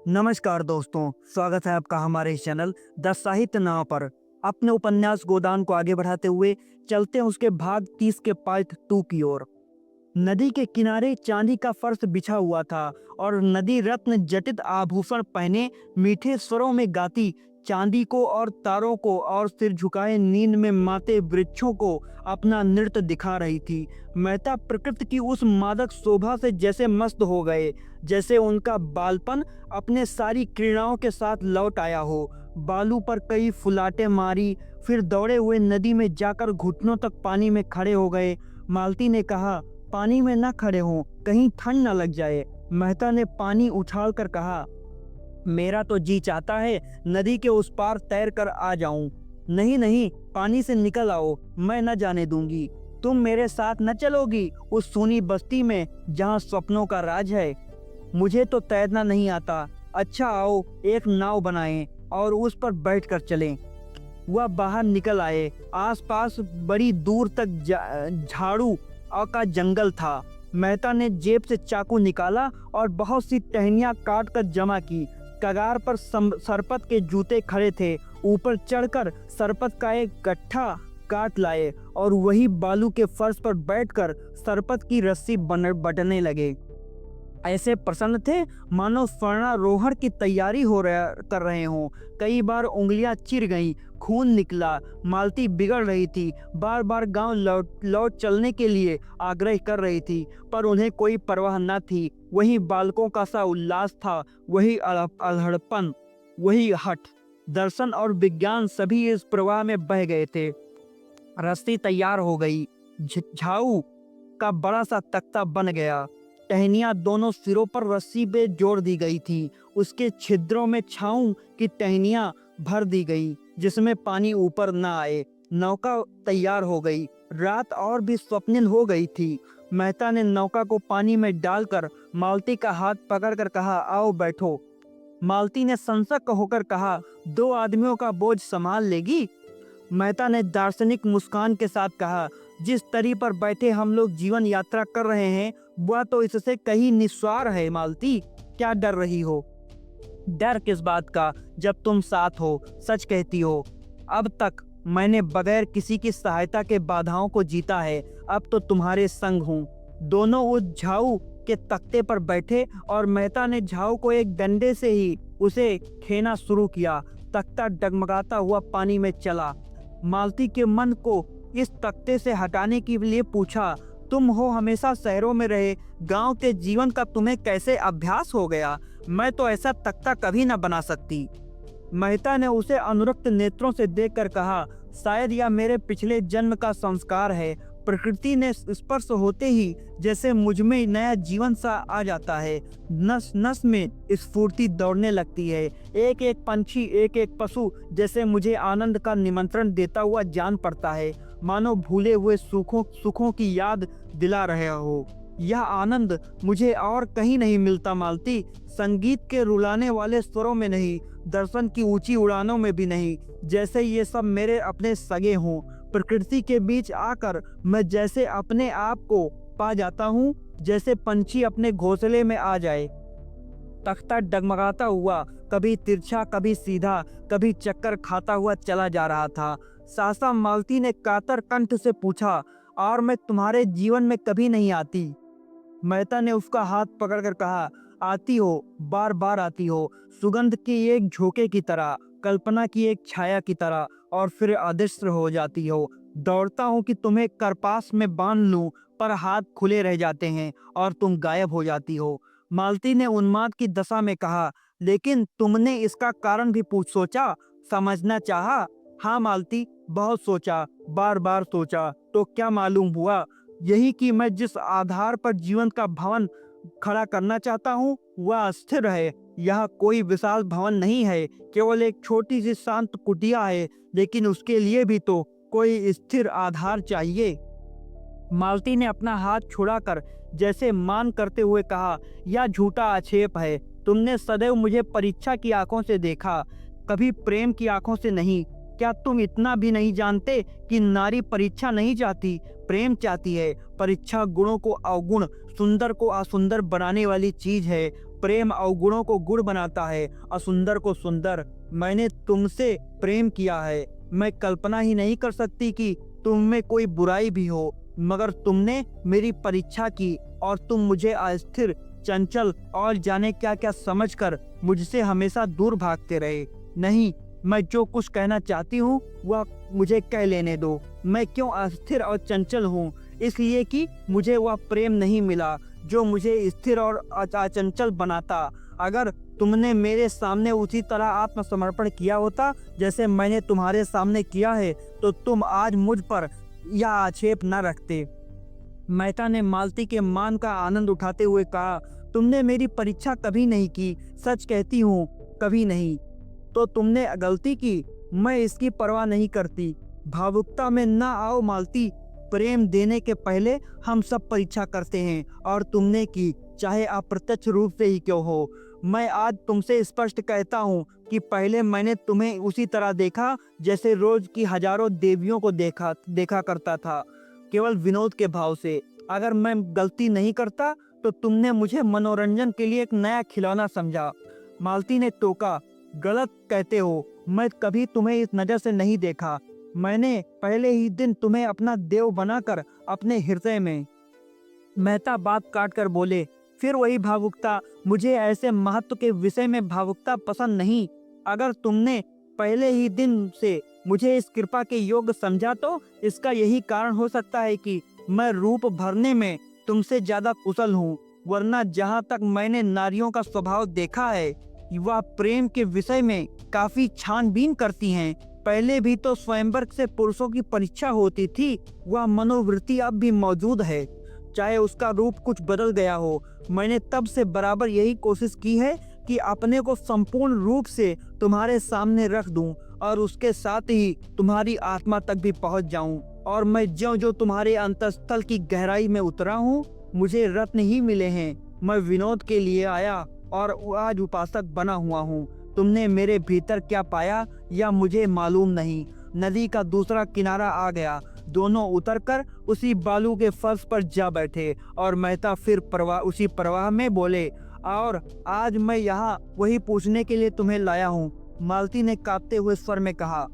नमस्कार दोस्तों, स्वागत है आपका हमारे इस चैनल द साहित्य नाव पर। अपने उपन्यास गोदान को आगे बढ़ाते हुए चलते हैं उसके भाग 30 के पार्ट 2 की ओर। नदी के किनारे चांदी का फर्श बिछा हुआ था और नदी रत्न जटित आभूषण पहने मीठे स्वरों में गाती चांदी को और तारों को और सिर झुकाए नींद में माते वृक्षों को अपना नृत्य दिखा रही थी। मेहता प्रकृति की उस मादक शोभा से जैसे मस्त हो गए, जैसे उनका बालपन अपने सारी क्रीड़ाओं के साथ लौट आया हो। बालू पर कई फुलाटे मारी, फिर दौड़े हुए नदी में जाकर घुटनों तक पानी में खड़े हो गए। मालती ने कहा, पानी में न खड़े हों, कहीं ठंड न लग जाए। मेहता ने पानी उछाल कर कहा, मेरा तो जी चाहता है नदी के उस पार तैर कर आ जाऊं। नहीं नहीं, पानी से निकल आओ, मैं न जाने दूंगी। तुम मेरे साथ न चलोगी उस सूनी बस्ती में जहां सपनों का राज है। मुझे तो तैरना नहीं आता। अच्छा आओ, एक नाव बनाएं और उस पर बैठकर चलें। वह बाहर निकल आए। आसपास बड़ी दूर तक झाड़ू का जंगल था। मेहता ने जेब से चाकू निकाला और बहुत सी टहनियां काट कर जमा की। कगार पर सरपत के जूते खड़े थे। ऊपर चढ़कर सरपत का एक गट्ठा काट लाए और वही बालू के फर्श पर बैठकर सरपत की रस्सी बटने लगे। ऐसे प्रसन्न थे मानो स्वर्णारोहण की तैयारी कर रहे हों। कई बार उंगलियां चिर गईं, खून निकला। मालती बिगड़ रही थी, बार बार गांव लौट चलने के लिए आग्रह कर रही थी, पर उन्हें कोई परवाह न थी। वही बालकों का सा उल्लास था, वही अल्हड़पन, वही हठ। दर्शन और विज्ञान सभी इस प्रवाह में बह गए थे। रस्सी तैयार हो गई। झाऊ का बड़ा सा तख्ता बन गया। टहनियां दोनों सिरों पर रस्सी पे जोड़ दी गई थी। उसके छिद्रों में छाऊं की टहनियां भर दी गई, जिसमें पानी ऊपर न आए। नौका तैयार हो गई। रात और भी स्वप्निल हो गई थी। मेहता ने नौका को पानी में डालकर मालती का हाथ पकड़कर कहा, आओ बैठो। मालती ने संसक्त होकर कहा, 2 आदमियों का बोझ संभाल लेगी? मेहता ने दार्शनिक मुस्कान के साथ कहा, जिस तरी पर बैठे हम लोग जीवन यात्रा कर रहे हैं वह तो इससे कहीं निस्वार है। मालती, क्या डर रही हो? डर किस बात का, जब तुम साथ हो। सच कहती हो, अब तक मैंने बगैर किसी की सहायता के बाधाओं को जीता है। अब तो तुम्हारे संग हूँ। दोनों उस झाऊ के तख्ते पर बैठे और मेहता ने झाऊ को एक डंडे से ही उसे खेना शुरू किया। तख्ता डगमगाता हुआ पानी में चला। मालती के मन को इस तख्ते से हटाने के लिए पूछा, तुम हो हमेशा शहरों में रहे, गांव के जीवन का तुम्हें कैसे अभ्यास हो गया? मैं तो ऐसा तख्ता कभी न बना सकती। मेहता ने उसे अनुरक्त नेत्रों से देखकर कहा, शायद यह मेरे पिछले जन्म का संस्कार है। प्रकृति ने स्पर्श होते ही जैसे मुझ में नया जीवन सा आ जाता है। नस नस में स्फूर्ति दौड़ने लगती है। एक एक पंछी, एक एक पशु जैसे मुझे आनंद का निमंत्रण देता हुआ जान पड़ता है, मानो भूले हुए सुखों की याद दिला रहे हो। यह आनंद मुझे और कहीं नहीं मिलता मालती। संगीत के रुलाने वाले स्वरों में नहीं, दर्शन की ऊंची उड़ानों में भी नहीं। जैसे ये सब मेरे अपने सगे हों। प्रकृति के बीच आकर मैं जैसे अपने आप को पा जाता हूँ, जैसे पंछी अपने घोंसले में आ जाए। तख्ता डगमगाता हुआ कभी तिरछा, कभी सीधा, कभी चक्कर खाता हुआ चला जा रहा था। सासा मालती ने कातर कंठ से पूछा, और मैं तुम्हारे जीवन में कभी नहीं आती? मेहता ने उसका हाथ पकड़कर कहा, आती हो, बार बार आती हो, सुगंध की एक झोंके की तरह, कल्पना की एक छाया की तरह, और फिर अदृश्य हो जाती हो। दौड़ता हूँ कि तुम्हें करपास में बांध लूं, पर हाथ खुले रह जाते हैं और तुम गायब हो जाती हो। मालती ने उन्माद की दशा में कहा, लेकिन तुमने इसका कारण भी सोचा, समझना चाहा? हाँ मालती, बहुत सोचा, बार बार सोचा। तो क्या मालूम हुआ? यही कि मैं जिस आधार पर जीवन का भवन खड़ा करना चाहता हूँ वह अस्थिर है। यह कोई विशाल भवन नहीं है, केवल एक छोटी सी शांत कुटिया है, लेकिन उसके लिए भी तो कोई स्थिर आधार चाहिए। मालती ने अपना हाथ छुड़ाकर जैसे मान करते हुए कहा, यह झूठा आक्षेप है। तुमने सदैव मुझे परीक्षा की आंखों से देखा, कभी प्रेम की आंखों से नहीं। क्या तुम इतना भी नहीं जानते कि नारी परीक्षा नहीं चाहती, प्रेम चाहती है? परीक्षा गुणों को अवगुण, सुंदर को असुंदर बनाने वाली चीज है। प्रेम अवगुणों को गुण बनाता है और सुंदर को सुंदर। मैंने तुमसे प्रेम किया है। मैं कल्पना ही नहीं कर सकती कि तुम में कोई बुराई भी हो, मगर तुमने मेरी परीक्षा की और तुम मुझे अस्थिर, चंचल और जाने क्या क्या समझकर मुझसे हमेशा दूर भागते रहे। नहीं, मैं जो कुछ कहना चाहती हूँ वह मुझे कह लेने दो। मैं क्यों अस्थिर और चंचल हूँ? इसलिए कि मुझे वह प्रेम नहीं मिला जो मुझे स्थिर और अचंचल बनाता। अगर तुमने मेरे सामने उसी तरह आत्मसमर्पण किया होता जैसे मैंने तुम्हारे सामने किया है, तो तुम आज मुझ पर यह आक्षेप न रखते। मेहता ने मालती के मान का आनंद उठाते हुए कहा, तुमने मेरी परीक्षा कभी नहीं की, सच कहती हूँ, कभी नहीं। तो तुमने गलती की, मैं इसकी परवाह नहीं करती। भावुकता में ना आओ मालती। प्रेम देने के पहले हम सब परीक्षा करते हैं और तुमने की, चाहे अप्रत्यक्ष रूप से ही क्यों हो। मैं आज तुमसे स्पष्ट कहता हूँ कि पहले मैंने तुम्हें उसी तरह देखा जैसे रोज की हजारों देवियों को देखा करता था, केवल विनोद के भाव से। अगर मैं गलती नहीं करता तो तुमने मुझे मनोरंजन के लिए एक नया खिलौना समझा। मालती ने टोका, गलत कहते हो, मैं कभी तुम्हें इस नजर से नहीं देखा। मैंने पहले ही दिन तुम्हें अपना देव बनाकर अपने हृदय में। मेहता बात काट कर बोले, फिर वही भावुकता। मुझे ऐसे महत्व के विषय में भावुकता पसंद नहीं। अगर तुमने पहले ही दिन से मुझे इस कृपा के योग्य समझा तो इसका यही कारण हो सकता है कि मैं रूप भरने में तुमसे ज्यादा कुशल हूँ। वरना जहाँ तक मैंने नारियों का स्वभाव देखा है, वह प्रेम के विषय में काफी छानबीन करती हैं। पहले भी तो स्वयंवर से पुरुषों की परीक्षा होती थी, वह मनोवृत्ति अब भी मौजूद है, चाहे उसका रूप कुछ बदल गया हो। मैंने तब से बराबर यही कोशिश की है कि अपने को संपूर्ण रूप से तुम्हारे सामने रख दूं और उसके साथ ही तुम्हारी आत्मा तक भी पहुंच जाऊं। और मैं ज्यों-ज्यों तुम्हारे अंतःस्थल की गहराई में उतरा हूं, मुझे रत्न ही मिले हैं। मैं विनोद के लिए आया और आज उपासक बना हुआ हूँ। तुमने मेरे भीतर क्या पाया यह मुझे मालूम नहीं। नदी का दूसरा किनारा आ गया। दोनों उतरकर उसी बालू के फर्श पर जा बैठे और मेहता फिर उसी प्रवाह में बोले, और आज मैं यहाँ वही पूछने के लिए तुम्हें लाया हूँ। मालती ने कांपते हुए स्वर में कहा,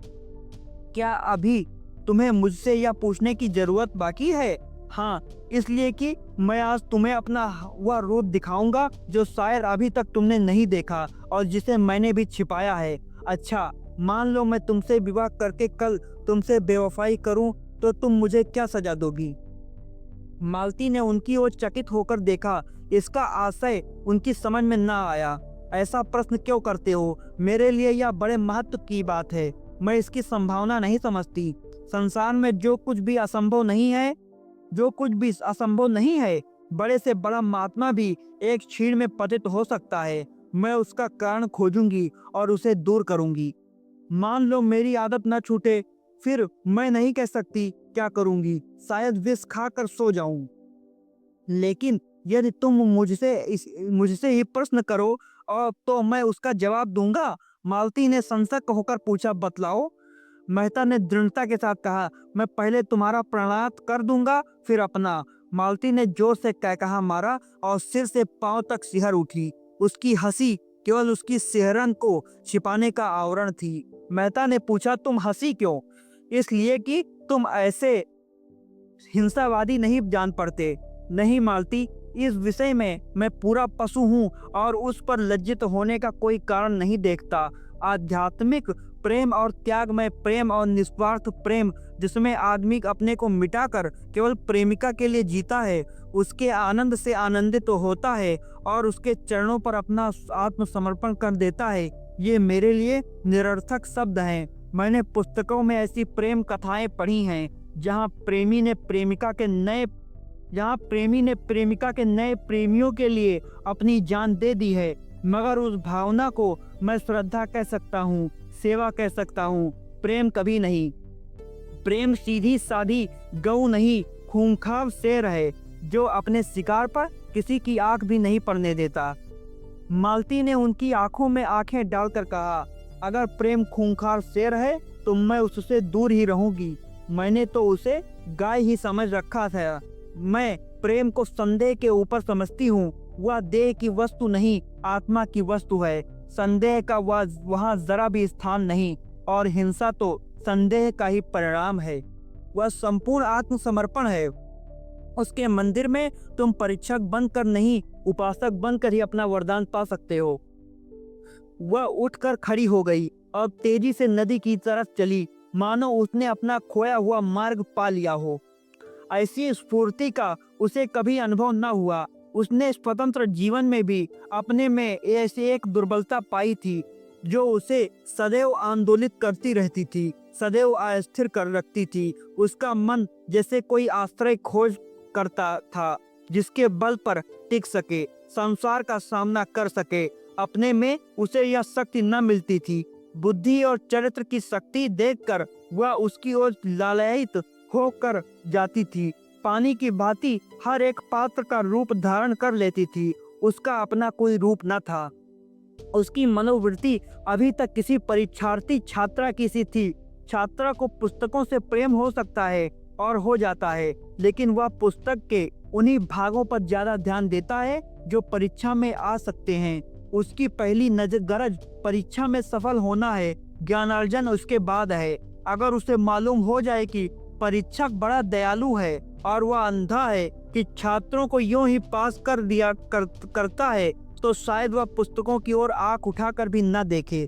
क्या अभी तुम्हें मुझसे यह पूछने की जरूरत बाकी है? हाँ, इसलिए कि मैं आज तुम्हें अपना वह रूप दिखाऊंगा जो शायद अभी तक तुमने नहीं देखा और जिसे मैंने भी छिपाया है। अच्छा, मान लो मैं तुमसे विवाह करके कल तुमसे बेवफाई करूं तो तुम मुझे क्या सजा दोगी? मालती ने उनकी ओर चकित होकर देखा। इसका आशय उनकी समझ में ना आया। ऐसा प्रश्न क्यों करते हो? मेरे लिए यह बड़े महत्व की बात है। मैं इसकी संभावना नहीं समझती। संसार में जो कुछ भी असंभव नहीं है, बड़े से बड़ा महात्मा भी एक क्षण में पतित हो सकता है। मैं उसका कारण खोजूंगी और उसे दूर करूंगी। मान लो मेरी आदत न छूटे, फिर मैं नहीं कह सकती क्या करूंगी। शायद विष खाकर सो जाऊं। लेकिन यदि तुम मुझसे ही प्रश्न करो और तो मैं उसका जवाब दूंगा। मालती ने संशय होकर पूछा, बतलाओ। मेहता ने दृढ़ता के साथ कहा, मैं पहले तुम्हारा प्रणाम कर दूंगा, फिर अपना। मालती ने जोर से कहा मारा और सिर से पांव तक सिहर उठी। उसकी हंसी केवल उसकी सिहरन को छिपाने का आवरण थी। मेहता ने पूछा, तुम हंसी क्यों? इसलिए कि तुम ऐसे हिंसावादी नहीं जान पड़ते। नहीं मालती, इस विषय में मैं पूरा पशु हूँ और उस पर लज्जित होने का कोई कारण नहीं देखता। आध्यात्मिक प्रेम और त्यागमय प्रेम और निस्वार्थ प्रेम जिसमें आदमी अपने को मिटाकर केवल प्रेमिका के लिए जीता है, उसके आनंद से आनंदित तो होता है और उसके चरणों पर अपना आत्मसमर्पण कर देता है, ये मेरे लिए निरर्थक शब्द हैं। मैंने पुस्तकों में ऐसी प्रेम कथाएं पढ़ी हैं जहाँ प्रेमी ने प्रेमिका के नए प्रेमियों के लिए अपनी जान दे दी है, मगर उस भावना को मैं श्रद्धा कह सकता हूँ, सेवा कह सकता हूँ, प्रेम कभी नहीं। प्रेम सीधी साधी गऊ नहीं, खूंखार शेर है जो अपने शिकार पर किसी की आंख भी नहीं पड़ने देता। मालती ने उनकी आंखों में आंखें डालकर कहा, अगर प्रेम खूंखार शेर है तो मैं उससे दूर ही रहूंगी। मैंने तो उसे गाय ही समझ रखा था। मैं प्रेम को संदेह के ऊपर समझती हूँ वह देह की वस्तु नहीं, आत्मा की वस्तु है। संदेह का वहाँ जरा भी स्थान नहीं, और हिंसा तो संदेह का ही परिणाम है। वह संपूर्ण आत्मसमर्पण है। उसके मंदिर में तुम परीक्षक बनकर नहीं, उपासक बनकर ही अपना वरदान पा सकते हो। वह उठकर खड़ी हो गई और तेजी से नदी की तरफ चली, मानो उसने अपना खोया हुआ मार्ग पा लिया हो। ऐसी स्फूर्ति का उसे कभी अनुभव न हुआ। उसने स्वतंत्र जीवन में भी अपने में ऐसी एक दुर्बलता पाई थी जो उसे सदैव आंदोलित करती रहती थी, सदैव अस्थिर कर रखती थी। उसका मन जैसे कोई आश्रय खोज करता था जिसके बल पर टिक सके, संसार का सामना कर सके। अपने में उसे यह शक्ति न मिलती थी। बुद्धि और चरित्र की शक्ति देखकर वह उसकी ओर लालायित होकर जाती थी। पानी की भांति हर एक पात्र का रूप धारण कर लेती थी। उसका अपना कोई रूप न था। उसकी मनोवृत्ति अभी तक किसी परीक्षार्थी छात्रा की सी थी। छात्रा को पुस्तकों से प्रेम हो सकता है और हो जाता है, लेकिन वह पुस्तक के उन्हीं भागों पर ज्यादा ध्यान देता है जो परीक्षा में आ सकते हैं। उसकी पहली गरज परीक्षा में सफल होना है, ज्ञानार्जन उसके बाद है। अगर उसे मालूम हो जाए कि परीक्षक बड़ा दयालु है और वह अंधा है कि छात्रों को यूं ही पास कर दिया करता है, तो शायद वह पुस्तकों की ओर आंख उठाकर भी न देखे।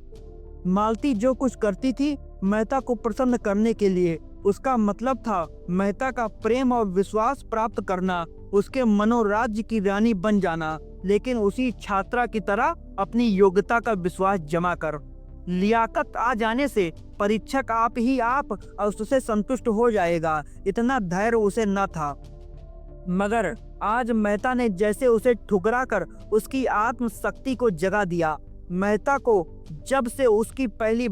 मालती जो कुछ करती थी मेहता को प्रसन्न करने के लिए। उसका मतलब था मेहता का प्रेम और विश्वास प्राप्त करना, उसके मनोराज्य की रानी बन जाना, लेकिन उसी छात्रा की तरह अपनी योग्यता का विश्वास जमा कर। लियाकत आ जाने से परीक्षक आप उससे संतुष्ट हो जाएगा, इतना धैर्य उसे न था। मगर आज मेहता ने जैसे उसे ठुकरा कर उसकी आत्मशक्ति को जगा दिया। मेहता को जब से उसने पहली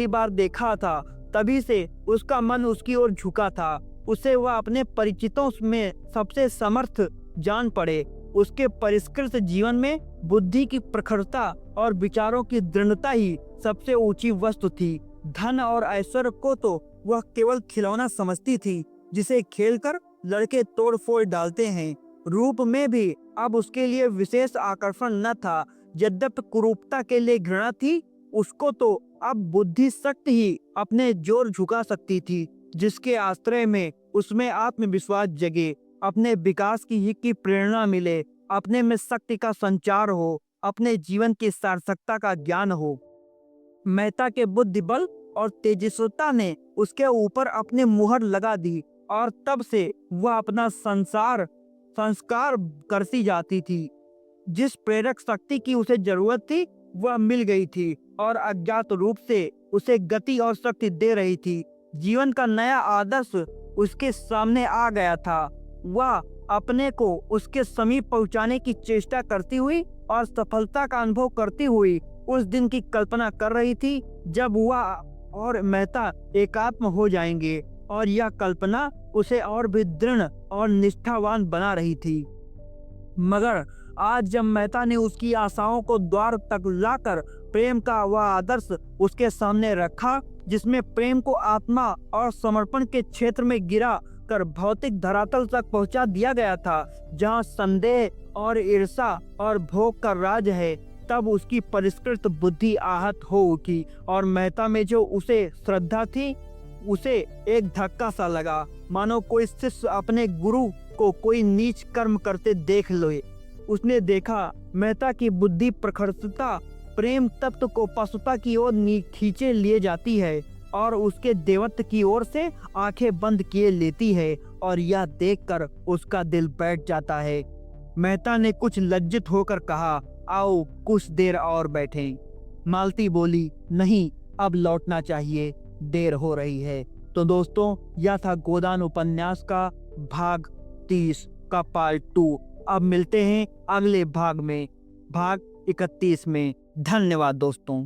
बार देखा था, तभी से उसका मन उसकी ओर झुका था। उसे वह अपने परिचितों में सबसे समर्थ जान पड़े। उसके परिष्कृत जीवन में बुद्धि की प्रखरता और विचारों की दृढ़ता ही सबसे ऊंची वस्तु थी। धन और ऐश्वर्य को तो वह केवल खिलौना समझती थी जिसे खेलकर लड़के तोड़ फोड़ डालते हैं। रूप में भी अब उसके लिए विशेष आकर्षण न था। यद्यपि कुरूपता के लिए घृणा थी, उसको तो अब बुद्धि शक्ति ही अपने जोर झुका सकती थी, जिसके आश्रय में उसमें आत्मविश्वास जगे, अपने विकास की प्रेरणा मिले, अपने में शक्ति का संचार हो, अपने जीवन की सार्थकता का ज्ञान हो। मेहता के बुद्धि बल और तेजस्विता ने उसके ऊपर अपने मुहर लगा दी और तब से वह अपना संस्कार करती जाती थी। जिस प्रेरक शक्ति की उसे जरूरत थी वह मिल गई थी और अज्ञात रूप से उसे गति और शक्ति दे रही थी। जीवन का नया आदर्श उसके सामने आ गया था। वह अपने को उसके समीप पहुंचाने की चेष्टा करती हुई और सफलता का अनुभव करती हुई उस दिन की कल्पना कर रही थी जब वह और मेहता एकात्म हो जाएंगे, और यह कल्पना उसे और भी दृढ़ और निष्ठावान बना रही थी। मगर आज जब मेहता ने उसकी आशाओं को द्वार तक लाकर प्रेम का वह आदर्श उसके सामने रखा, जिसमें प्रेम को आत्मा और समर्पण के क्षेत्र में गिरा कर भौतिक धरातल तक पहुंचा दिया गया था, जहां संदेह और ईर्ष्या और भोग का राज है, तब उसकी परिष्कृत बुद्धि आहत हो उठी और मेहता में जो उसे श्रद्धा थी उसे एक धक्का सा लगा, मानो कोई शिष्य अपने गुरु को कोई नीच कर्म करते देख ले। उसने देखा मेहता की बुद्धि प्रखरता प्रेम तत्व को पशुता की ओर खींचे लिए जाती है और उसके देवत्व की ओर से आंखें बंद किए लेती है, और यह देखकर उसका दिल बैठ जाता है। मेहता ने कुछ लज्जित होकर कहा, आओ कुछ देर और बैठें। मालती बोली, नहीं, अब लौटना चाहिए, देर हो रही है। तो दोस्तों, यह था गोदान उपन्यास का भाग 30 का पार्ट 2। अब मिलते हैं अगले भाग में, भाग 31 में। धन्यवाद दोस्तों।